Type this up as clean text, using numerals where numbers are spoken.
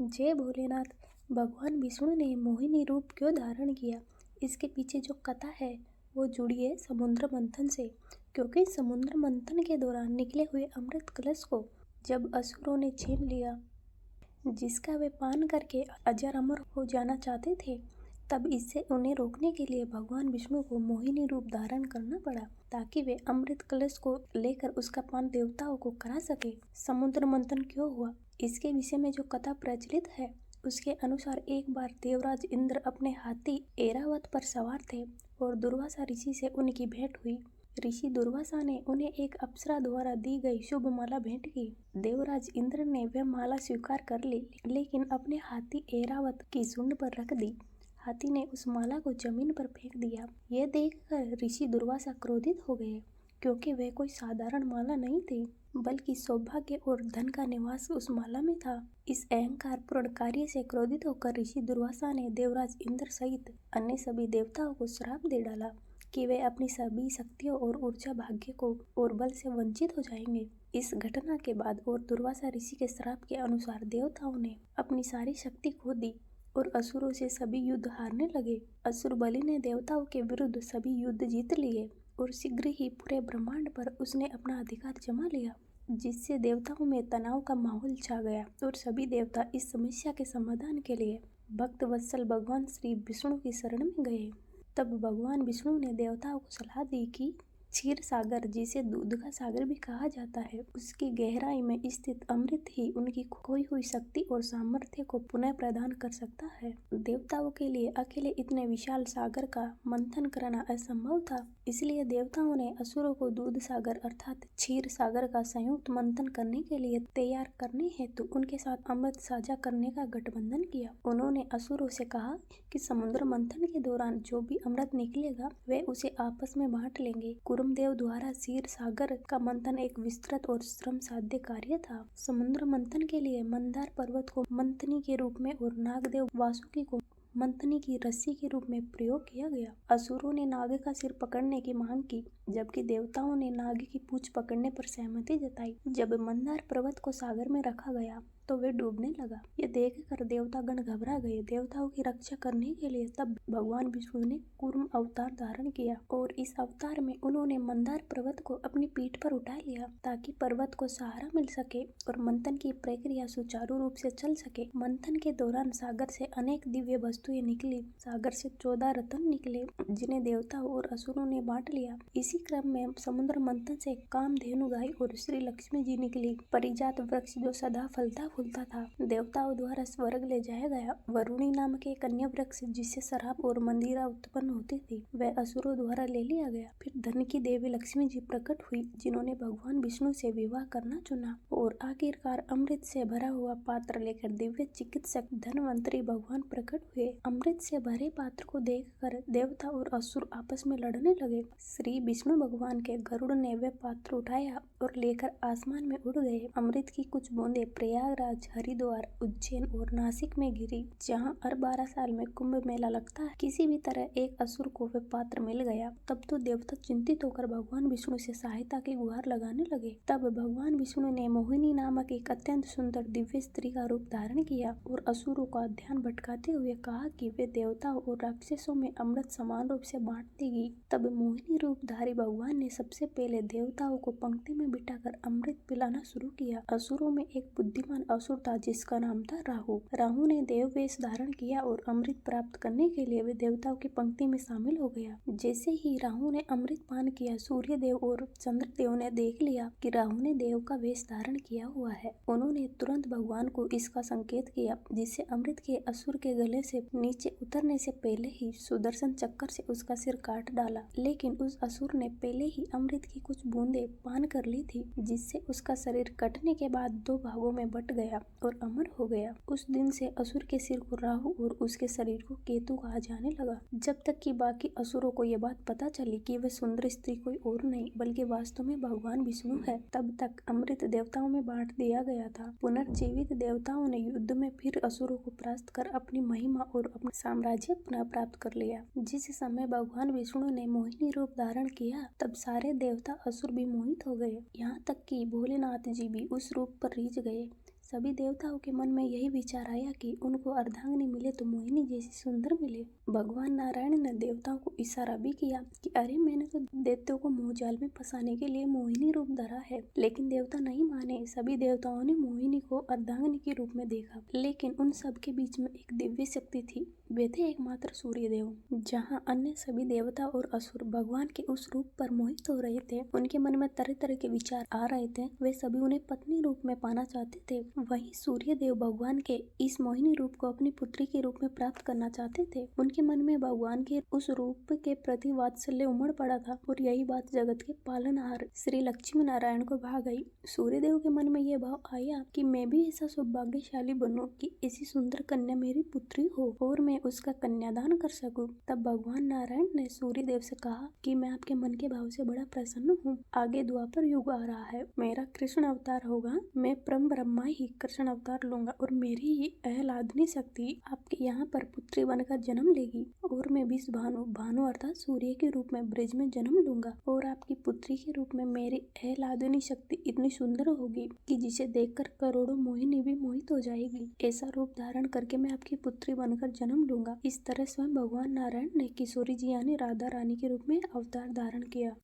जय भोलेनाथ। भगवान विष्णु ने मोहिनी रूप क्यों धारण किया, इसके पीछे जो कथा है वो जुड़ी है समुद्र मंथन से। क्योंकि समुद्र मंथन के दौरान निकले हुए अमृत कलश को जब असुरों ने छीन लिया, जिसका वे पान करके अजर अमर हो जाना चाहते थे, तब इससे उन्हें रोकने के लिए भगवान विष्णु को मोहिनी रूप धारण करना पड़ा, ताकि वे अमृत कलश को लेकर उसका पान देवताओं को करा सके। समुद्र मंथन क्यों हुआ, इसके विषय में जो कथा प्रचलित है उसके अनुसार एक बार देवराज इंद्र अपने हाथी ऐरावत पर सवार थे और दुर्वासा ऋषि से उनकी भेंट हुई। ऋषि दुर्वासा ने उन्हें एक अप्सरा द्वारा दी गई शुभ माला भेंट की। देवराज इंद्र ने वह माला स्वीकार कर ली, लेकिन अपने हाथी ऐरावत की सूंड पर रख दी। हाथी ने उस माला को जमीन पर फेंक दिया। यह देखकर ऋषि दुर्वासा क्रोधित हो गए, क्योंकि वह कोई साधारण माला नहीं थी, बल्कि सौभाग्य और धन का निवास उस माला में था। इस अहंकार पूर्ण कार्य से क्रोधित होकर ऋषि दुर्वासा ने देवराज इंद्र सहित अन्य सभी देवताओं को श्राप दे डाला कि वे अपनी सभी शक्तियों और ऊर्जा, भाग्य को और बल से वंचित हो जाएंगे। इस घटना के बाद और दुर्वासा ऋषि के श्राप के अनुसार देवताओं ने अपनी सारी शक्ति खो दी और असुरों से सभी युद्ध हारने लगे। असुर बलि ने देवताओं के विरुद्ध सभी युद्ध जीत लिए और शीघ्र ही पूरे ब्रह्मांड पर उसने अपना अधिकार जमा लिया, जिससे देवताओं में तनाव का माहौल छा गया और सभी देवता इस समस्या के समाधान के लिए भक्त वत्सल भगवान श्री विष्णु की शरण में गए। तब भगवान विष्णु ने देवताओं को सलाह दी कि क्षीर सागर, जिसे दूध का सागर भी कहा जाता है, उसकी गहराई में स्थित अमृत ही उनकी खोई हुई शक्ति और सामर्थ्य को पुनः प्रदान कर सकता है। देवताओं के लिए अकेले इतने विशाल सागर का मंथन करना असंभव था, इसलिए देवताओं ने असुरों को दूध सागर अर्थात क्षीर सागर का संयुक्त मंथन करने के लिए तैयार करने हेतु उनके साथ अमृत साझा करने का गठबंधन किया। उन्होंने असुरों से कहा कि समुद्र मंथन के दौरान जो भी अमृत निकलेगा वे उसे आपस में बांट लेंगे। कुरुमदेव द्वारा क्षीर सागर का मंथन एक विस्तृत और श्रम साध्य कार्य था। समुद्र मंथन के लिए मंदार पर्वत को मंथनी के रूप में और नागदेव वासुकी को मंथनी की रस्सी के रूप में प्रयोग किया गया। असुरों ने नाग का सिर पकड़ने की मांग की, जबकि देवताओं ने नाग की पूंछ पकड़ने पर सहमति जताई। जब मंदार पर्वत को सागर में रखा गया तो वे डूबने लगा। ये देखकर देवतागण घबरा गए। देवताओं की रक्षा करने के लिए तब भगवान विष्णु ने कूर्म अवतार धारण किया और इस अवतार में उन्होंने मंदार पर्वत को अपनी पीठ पर उठा लिया, ताकि पर्वत को सहारा मिल सके और मंथन की प्रक्रिया सुचारू रूप से चल सके। मंथन के दौरान सागर से अनेक दिव्य वस्तुएं निकली। सागर से 14 रत्न निकले, जिन्हें देवताओं और असुरों ने बांट लिया। इसी क्रम में समुद्र मंथन से कामधेनु गाय और श्री लक्ष्मी जी निकली। परिजात वृक्ष जो सदा फलता फूलता था, देवताओं द्वारा स्वर्ग ले जाया गया। वरुणी नामक एक अन्य वृक्ष, जिससे शराब और मंदिरा उत्पन्न होती थी, वह असुरों द्वारा ले लिया गया। फिर धन की देवी लक्ष्मी जी प्रकट हुई, जिन्होंने भगवान विष्णु से विवाह करना चुना और आखिरकार अमृत से भरा हुआ पात्र लेकर दिव्य चिकित्सक धनवंतरी भगवान प्रकट हुए। अमृत से भरे पात्र को देखकर देवता और असुर आपस में लड़ने लगे। श्री विष्णु भगवान के गरुड़ ने वह पात्र उठाया और लेकर आसमान में उड़ गए। अमृत की कुछ बूंदें प्रयागराज, हरिद्वार, उज्जैन और नासिक में गिरी, जहाँ हर 12 साल में कुंभ मेला लगता है। किसी भी तरह एक असुर को वह पात्र मिल गया। तब तो देवता चिंतित होकर भगवान विष्णु से सहायता की गुहार लगाने लगे। तब भगवान विष्णु ने मोहिनी नामक एक अत्यंत सुंदर दिव्य स्त्री का रूप धारण किया और असुरों का ध्यान भटकाते हुए कहा कि वे देवताओं और राक्षसों में अमृत समान रूप से बांट देगी। तब मोहिनी रूपधारी भगवान ने सबसे पहले देवताओं को पंक्ति में बिठाकर अमृत पिलाना शुरू किया। असुरों में एक बुद्धिमान असुर था, जिसका नाम था राहु। राहु ने देव वेश धारण किया और अमृत प्राप्त करने के लिए वे देवताओं की पंक्ति में शामिल हो गया। जैसे ही राहु ने अमृत पान किया, सूर्य देव और चंद्रदेव ने देख लिया कि राहु ने देव का वेश धारण किया हुआ है। उन्होंने तुरंत भगवान को इसका संकेत किया, जिससे अमृत के असुर के गले से नीचे उतरने से पहले ही सुदर्शन चक्कर से उसका सिर काट डाला। लेकिन उस असुर ने पहले ही अमृत की कुछ बूंदें पान कर ली थी, जिससे उसका शरीर कटने के बाद 2 भागों में बट गया और अमर हो गया। उस दिन से असुर के सिर को राहु और उसके शरीर को केतु कहा जाने लगा। जब तक कि बाकी असुरों को यह बात पता चली कि वह सुंदर स्त्री कोई और नहीं बल्कि वास्तव में भगवान विष्णु है, तब तक अमृत देवताओं में बांट दिया गया था। पुनर्जीवित देवताओं ने युद्ध में फिर असुरों को परास्त कर अपनी महिमा और अपना साम्राज्य पुनः प्राप्त कर लिया। जिस समय भगवान विष्णु ने मोहिनी रूप धारण किया, तब सारे देवता असुर भी मोहित हो गए। यहाँ तक कि भोलेनाथ जी भी उस रूप पर रीझ गए। सभी देवताओं के मन में यही विचार आया कि उनको अर्धांगिनी मिले तो मोहिनी जैसी सुंदर मिले। भगवान नारायण ने देवताओं को इशारा भी किया कि अरे मैंने तो दैत्यों को मोहजाल में फंसाने के लिए मोहिनी रूप धरा है, लेकिन देवता नहीं माने। सभी देवताओं ने मोहिनी को अर्धांगिनी के रूप में देखा, लेकिन उन सब के बीच में एक दिव्य शक्ति थी। वे थे एकमात्र सूर्यदेव। जहाँ अन्य सभी देवता और असुर भगवान के उस रूप पर मोहित हो रहे थे, उनके मन में तरह तरह के विचार आ रहे थे। वे सभी उन्हें पत्नी रूप में पाना चाहते थे। वहीं सूर्यदेव भगवान के इस मोहिनी रूप को अपनी पुत्री के रूप में प्राप्त करना चाहते थे। उनके मन में भगवान के उस रूप के प्रति वात्सल्य उमड़ पड़ा था और यही बात जगत के पालनहार श्री लक्ष्मी नारायण को भा गई। सूर्यदेव के मन में यह भाव आया कि मैं भी ऐसा सौभाग्यशाली बनूं कि ऐसी सुंदर कन्या मेरी पुत्री हो और मैं उसका कन्यादान कर सकूं। तब भगवान नारायण ने सूर्यदेव से कहा कि मैं आपके मन के भाव से बड़ा प्रसन्न हूँ। आगे द्वापर युग आ रहा है, मेरा कृष्ण अवतार होगा। मैं परम ब्रह्मा ही कृष्ण अवतार लूंगा और मेरी ही अहलादनी शक्ति आपके यहाँ पर पुत्री बनकर जन्म लेगी और मैं भी भानु अर्थात सूर्य के रूप में ब्रज में जन्म लूंगा और आपकी पुत्री के रूप में मेरी अहलादनी शक्ति इतनी सुंदर होगी कि जिसे देखकर करोड़ों मोहिनी भी मोहित हो जाएगी। ऐसा रूप धारण करके मैं आपकी पुत्री बनकर जन्म लूंगा। इस तरह स्वयं भगवान नारायण ने किशोरी जी यानी राधा रानी के रूप में अवतार धारण किया।